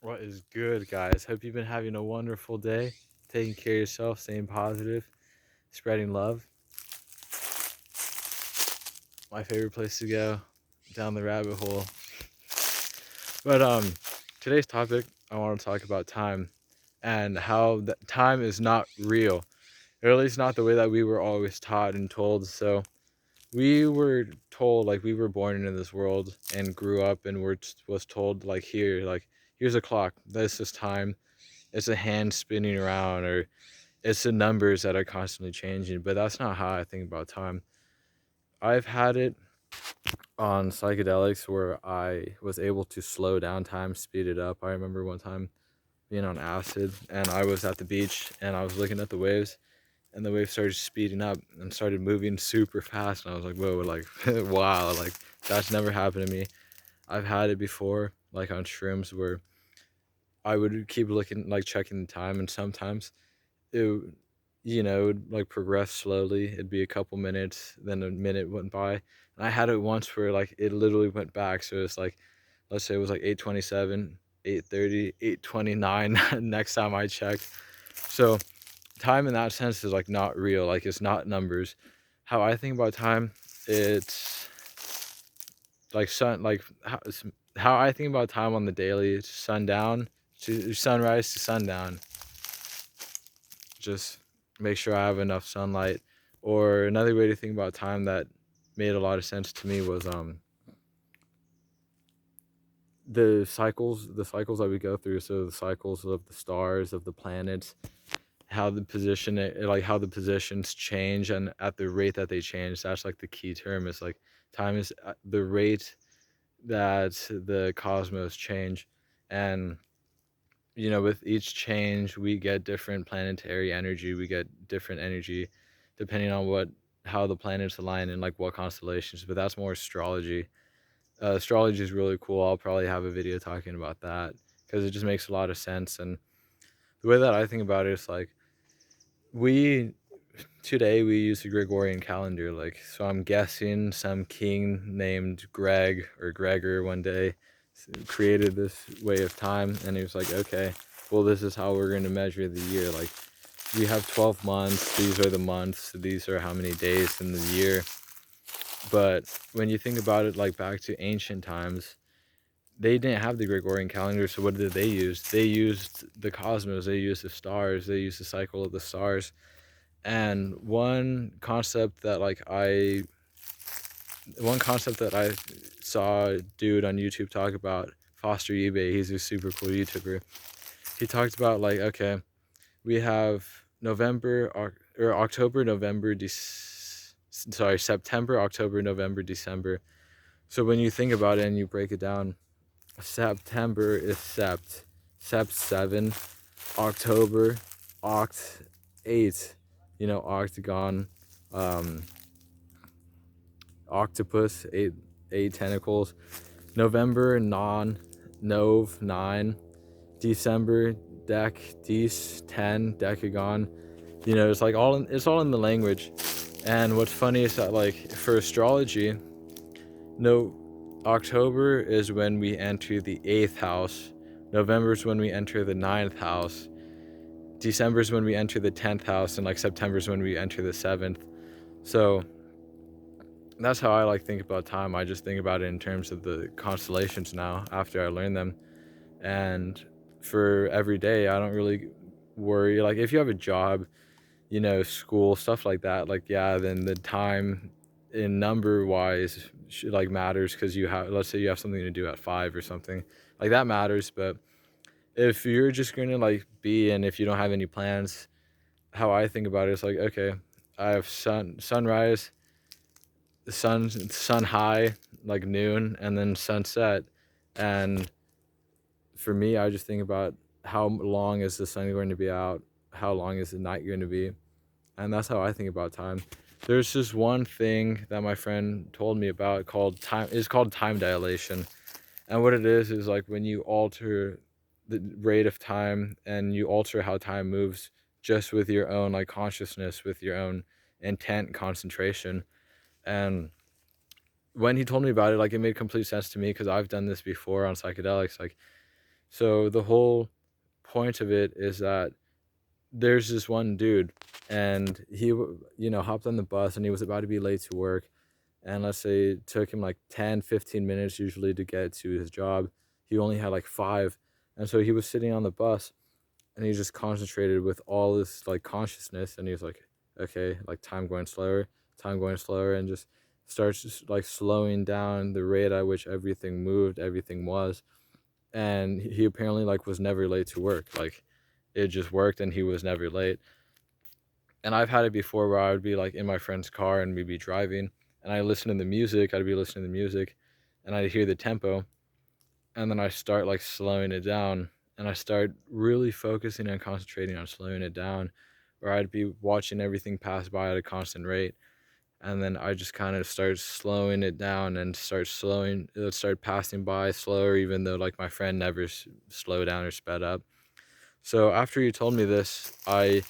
What is good, guys? Hope you've been having a wonderful day, taking care of yourself, staying positive, spreading love. My favorite place to go, down the rabbit hole. But today's topic, I want to talk about time and how time is not real, or at least not the way that we were always taught and told. So we were told, like, we were born into this world and grew up and was told, like, here's a clock, this is time. It's a hand spinning around, or it's the numbers that are constantly changing, but that's not how I think about time. I've had it on psychedelics where I was able to slow down time, speed it up. I remember one time being on acid and I was at the beach and I was looking at the waves, and the waves started speeding up and started moving super fast, and I was like, whoa, like wow, like that's never happened to me. I've had it before, like on shrooms, where I would keep looking, like checking the time, and sometimes it it would like progress slowly. It'd be a couple minutes, then a minute went by. And I had it once where like it literally went back. So it's like, let's say it was like 8:27, 8:30, 8:29 next time I checked. So time in that sense is like not real. Like it's not numbers. How I think about time, it's like how I think about time on the daily. It's sundown to sunrise to sundown. Just make sure I have enough sunlight. Or another way to think about time that made a lot of sense to me was the cycles that we go through. So the cycles of the stars, of the planets, how the position like how the positions change, and at the rate that they change. That's like the key term. Is like time is the rate that the cosmos change. And with each change, we get different planetary energy. We get different energy depending on how the planets align and like what constellations. But that's more astrology. Astrology is really cool. I'll probably have a video talking about that because it just makes a lot of sense. And the way that I think about it is like we today we use the Gregorian calendar. Like, so I'm guessing some king named Greg or Gregor one day created this way of time, and he was like, okay, well, this is how we're going to measure the year. Like, we have 12 months, these are the months, these are how many days in the year. But when you think about it, like back to ancient times, they didn't have the Gregorian calendar. So what did they use? They used the cosmos, they used the stars, they used the cycle of the stars. And one concept that I saw a dude on YouTube talk about, Foster eBay, he's a super cool YouTuber. He talked about, like, okay, we have September, October, November, December. So when you think about it and you break it down, September is Sept 7, October, Oct 8, octagon, um, octopus, eight tentacles. November, Nov 9, December, Dec, Dec 10, Decagon. It's all in the language. And what's funny is that, like, for astrology, no, October is when we enter the 8th house. November is when we enter the 9th house. December is when we enter the 10th house, and like September is when we enter the 7th. So that's how I like think about time. I just think about it in terms of the constellations now after I learn them. And for every day, I don't really worry. Like, if you have a job, school, stuff like that, like, yeah, then the time in number wise like matters, because let's say you have something to do at 5 or something, like that matters. But if you're just gonna like be, and if you don't have any plans, how I think about it is like, okay, I have sunrise, the sun high, like noon, and then sunset. And for me, I just think about how long is the sun going to be out, how long is the night going to be, and that's how I think about time. There's just one thing that my friend told me about called time. It's called time dilation, and what it is like when you alter the rate of time and you alter how time moves just with your own like consciousness, with your own intent, concentration. And when he told me about it, like, it made complete sense to me because I've done this before on psychedelics. Like, So the whole point of it is that there's this one dude, and he hopped on the bus, and he was about to be late to work, and let's say it took him like 10-15 minutes usually to get to his job. He only had like 5, and so he was sitting on the bus, and he just concentrated with all this like consciousness, and he was like, okay, like time going slower, and just starts just like slowing down the rate at which everything moved, everything was. And he apparently like was never late to work. Like, it just worked, and he was never late. And I've had it before where I would be like in my friend's car, and we'd be driving, and I listen to the music. I'd be listening to the music, and I'd hear the tempo, and then I start like slowing it down, and I start really focusing and concentrating on slowing it down, or I'd be watching everything pass by at a constant rate, and then I just kind of start slowing it down and it would start passing by slower, even though like my friend never slowed down or sped up. So after you told me this, I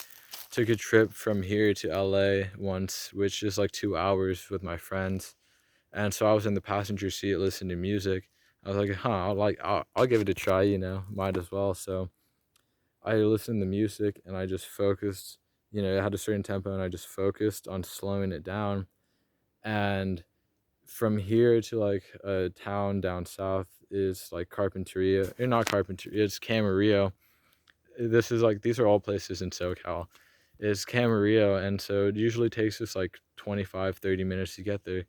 took a trip from here to LA once, which is like 2 hours with my friends. And so I was in the passenger seat listening to music. I was like, I'll give it a try, might as well. So I listened to music, and I just focused, it had a certain tempo, and I just focused on slowing it down. And from here to like a town down south is like Carpinteria, or not Carpinteria, it's Camarillo. This is like, these are all places in SoCal. It's Camarillo, and so it usually takes us like 25-30 minutes to get there.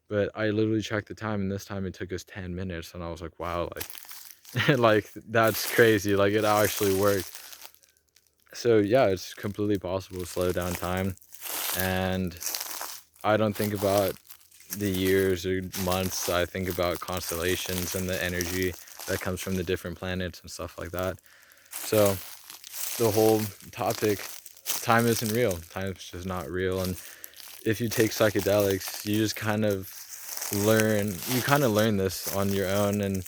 But I literally checked the time, and this time it took us 10 minutes, and I was like, wow, like like that's crazy. Like, it actually worked. So yeah, it's completely possible to slow down time, and I don't think about the years or months. I think about constellations and the energy that comes from the different planets and stuff like that. So the whole topic, time isn't real. Time's just not real. And if you take psychedelics, you kind of learn this on your own, and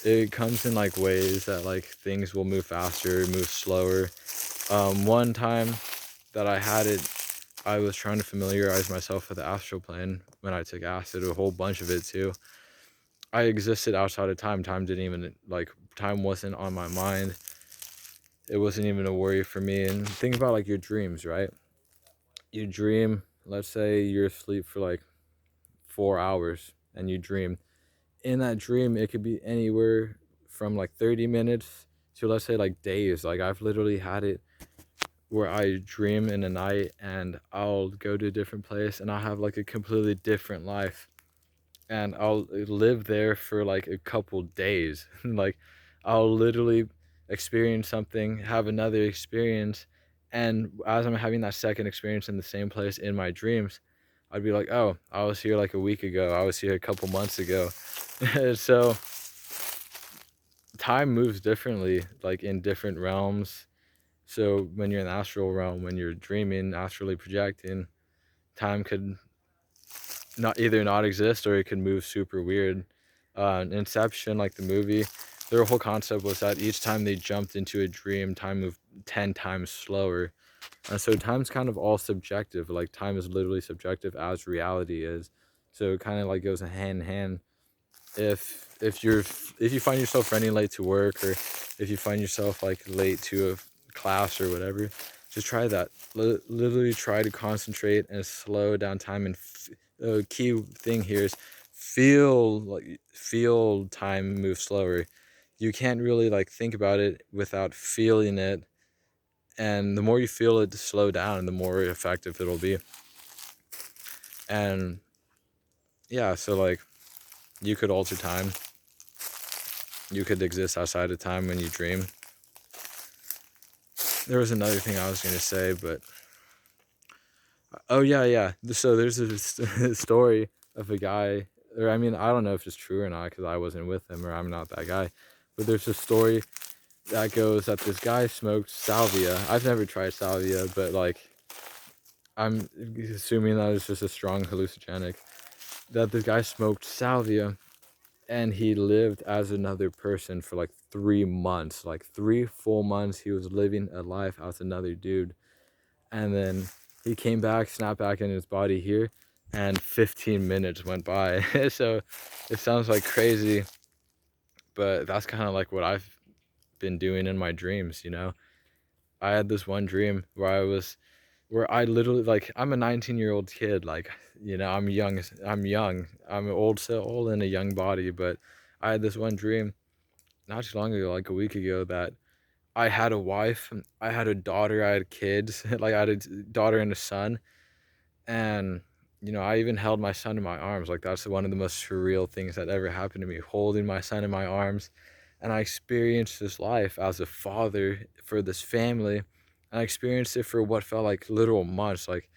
it comes in like ways that like things will move faster, move slower. One time that I had it, I was trying to familiarize myself with the astral plane when I took acid, a whole bunch of it too. I existed outside of time. Time wasn't on my mind. It wasn't even a worry for me. And think about like your dreams, right? You dream, let's say you're asleep for like 4 hours, and you dream. In that dream, it could be anywhere from like 30 minutes to, let's say, like days. Like, I've literally had it where I dream in a night, and I'll go to a different place, and I'll have like a completely different life, and I'll live there for like a couple days. Like, I'll literally experience something, have another experience, and as I'm having that second experience in the same place in my dreams, I'd be like, oh, I was here like a week ago, I was here a couple months ago. So time moves differently, like in different realms. So when you're in the astral realm, when you're dreaming, astrally projecting, time could not exist, or it could move super weird. Inception, like the movie, their whole concept was that each time they jumped into a dream, time moved 10 times slower. And so time's kind of all subjective. Like, time is literally subjective as reality is. So it kind of like goes hand in hand. If you find yourself running late to work, or if you find yourself like late to a class or whatever, just try that. Literally try to concentrate and slow down time. And the key thing here is feel time move slower. You can't really like think about it without feeling it, and the more you feel it to slow down, the more effective it'll be. And yeah, so like, you could alter time. You could exist outside of time when you dream. There was another thing I was going to say, but oh yeah. So there's a story of a guy, or I mean, I don't know if it's true or not because I wasn't with him, or I'm not that guy, but there's a story that goes that this guy smoked salvia. I've never tried salvia, but like, I'm assuming that it's just a strong hallucinogenic. That this guy smoked salvia, and he lived as another person for like 3 months, like 3 full months. He was living a life as another dude, and then he came back, snapped back in his body here, and 15 minutes went by. So it sounds like crazy, but that's kind of like what I've been doing in my dreams, you know? I had this one dream where I literally, like, I'm a 19-year-old kid, like, you know, I'm old, so old in a young body, but I had this one dream not too long ago, like a week ago, that I had a wife, I had a daughter, I had kids, like, I had a daughter and a son, and, you know, I even held my son in my arms. Like, that's one of the most surreal things that ever happened to me, holding my son in my arms. And I experienced this life as a father for this family. And I experienced it for what felt like literal months. Like,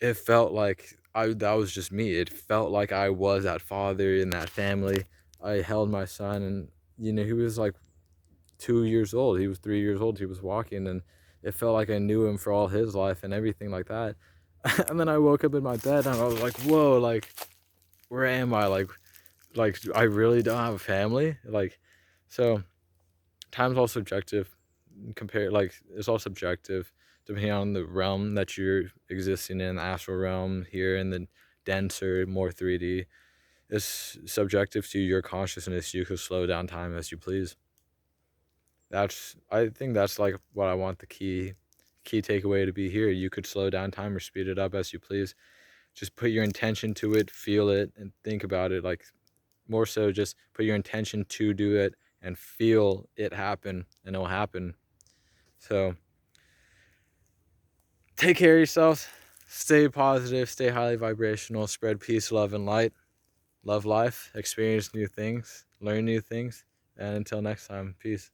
it felt like that was just me. It felt like I was that father in that family. I held my son, and, you know, he was like 2 years old. He was 3 years old. He was walking, and it felt like I knew him for all his life and everything like that. And then I woke up in my bed and I was like, whoa, like, where am I? Like I really don't have a family? Like, so time's all subjective. Compare, like, it's all subjective depending on the realm that you're existing in, the astral realm here in the denser, more 3D. It's subjective to your consciousness. You could slow down time as you please. I think that's like what I want the key takeaway to be here. You could slow down time or speed it up as you please. Just put your intention to it, feel it, and think about it. Like, more so, just put your intention to do it and feel it happen, and it'll happen. So take care of yourself, stay positive, stay highly vibrational, spread peace, love, and light. Love life, experience new things, learn new things, and until next time, peace.